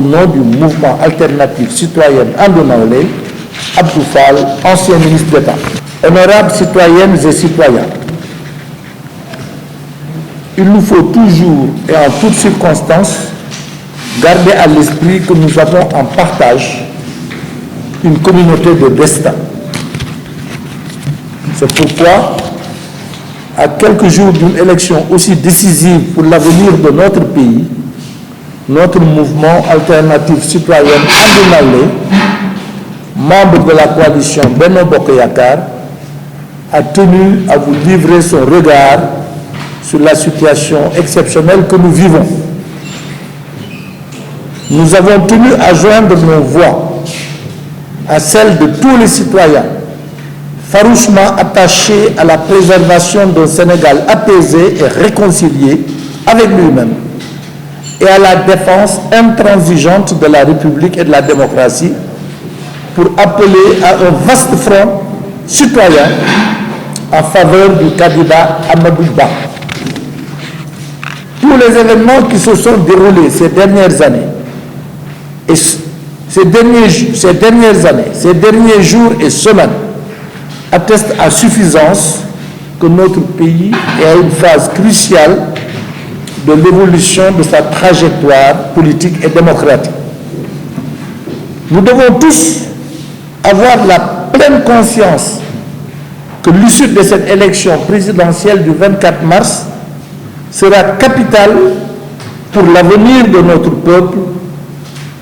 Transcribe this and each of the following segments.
nom du mouvement alternatif citoyen Andonawlé, Abdou Fall, ancien ministre d'État. Honorables citoyennes et citoyens, il nous faut toujours et en toutes circonstances garder à l'esprit que nous avons en partage une communauté de destin. C'est pourquoi, à quelques jours d'une élection aussi décisive pour l'avenir de notre pays, notre mouvement alternatif citoyen Andonawlé, membre de la coalition Benno Bokk Yakaar, a tenu à vous livrer son regard sur la situation exceptionnelle que nous vivons. Nous avons tenu à joindre nos voix à celles de tous les citoyens farouchement attachés à la préservation d'un Sénégal apaisé et réconcilié avec lui-même et à la défense intransigeante de la République et de la démocratie pour appeler à un vaste front citoyen en faveur du candidat Amadou Ba. Tous les événements qui se sont déroulés ces dernières années, et ces derniers jours et semaines attestent à suffisance que notre pays est à une phase cruciale de l'évolution de sa trajectoire politique et démocratique. Nous devons tous avoir la pleine conscience que l'issue de cette élection présidentielle du 24 mars sera capitale pour l'avenir de notre peuple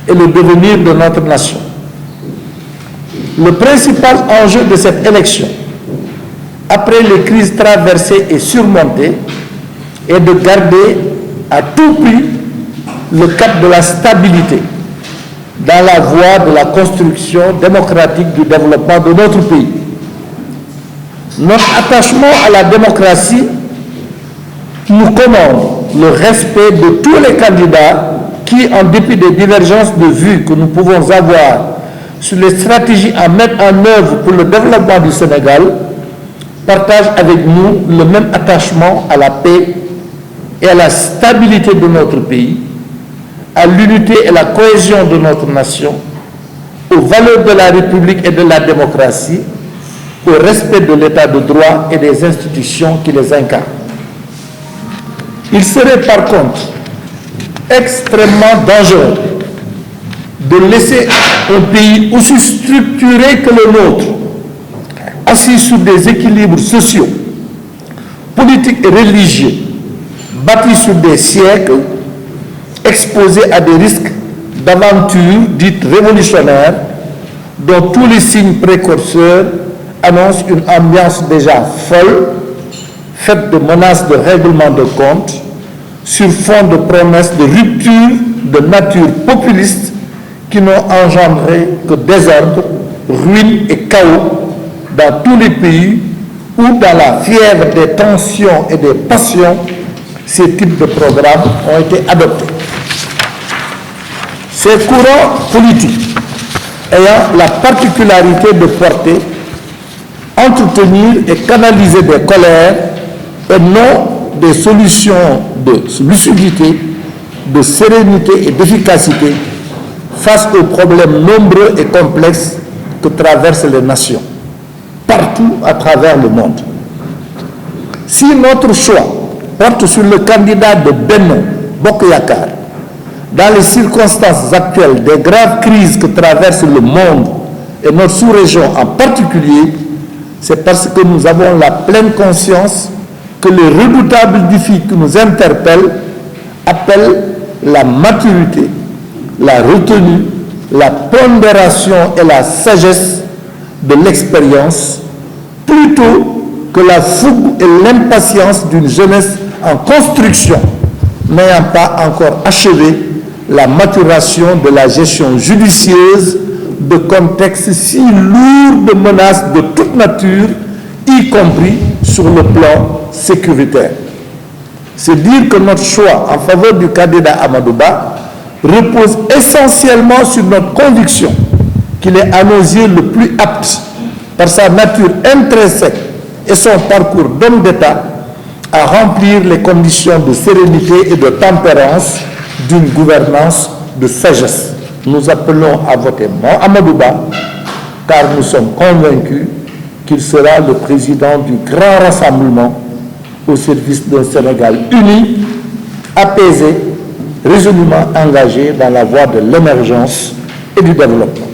et le devenir de notre nation. Le principal enjeu de cette élection, après les crises traversées et surmontées, est de garder à tout prix le cap de la stabilité dans la voie de la construction démocratique du développement de notre pays. Notre attachement à la démocratie nous commande le respect de tous les candidats qui, en dépit des divergences de vues que nous pouvons avoir sur les stratégies à mettre en œuvre pour le développement du Sénégal, partagent avec nous le même attachement à la paix et à la stabilité de notre pays, à l'unité et la cohésion de notre nation, aux valeurs de la République et de la démocratie, au respect de l'état de droit et des institutions qui les incarnent. Il serait par contre extrêmement dangereux de laisser un pays aussi structuré que le nôtre, assis sur des équilibres sociaux, politiques et religieux, bâtis sur des siècles, exposé à des risques d'aventures dites révolutionnaires, dont tous les signes précurseurs annoncent une ambiance déjà folle, faite de menaces de règlement de compte, sur fond de promesses de rupture de nature populiste qui n'ont engendré que désordre, ruine et chaos dans tous les pays où, dans la fièvre des tensions et des passions, ces types de programmes ont été adoptés. Ces courants politiques ayant la particularité de porter, entretenir et canaliser des colères et non des solutions de lucidité, de sérénité et d'efficacité face aux problèmes nombreux et complexes que traversent les nations, partout à travers le monde. Si notre choix porte sur le candidat de Benno Bokk Yakaar, dans les circonstances actuelles des graves crises que traverse le monde et notre sous-région en particulier, c'est parce que nous avons la pleine conscience que les redoutables défis qui nous interpellent appellent la maturité, la retenue, la pondération et la sagesse de l'expérience, plutôt que la fougue et l'impatience d'une jeunesse en construction, n'ayant pas encore achevé la maturation de la gestion judicieuse de contextes si lourds de menaces de toute nature, y compris sur le plan sécuritaire. C'est dire que notre choix en faveur du candidat Amadou Ba repose essentiellement sur notre conviction qu'il est à nos yeux le plus apte, par sa nature intrinsèque et son parcours d'homme d'État, à remplir les conditions de sérénité et de tempérance d'une gouvernance de sagesse, nous appelons à voter Amadou Ba, car nous sommes convaincus qu'il sera le président du grand rassemblement au service d'un Sénégal uni, apaisé, résolument engagé dans la voie de l'émergence et du développement.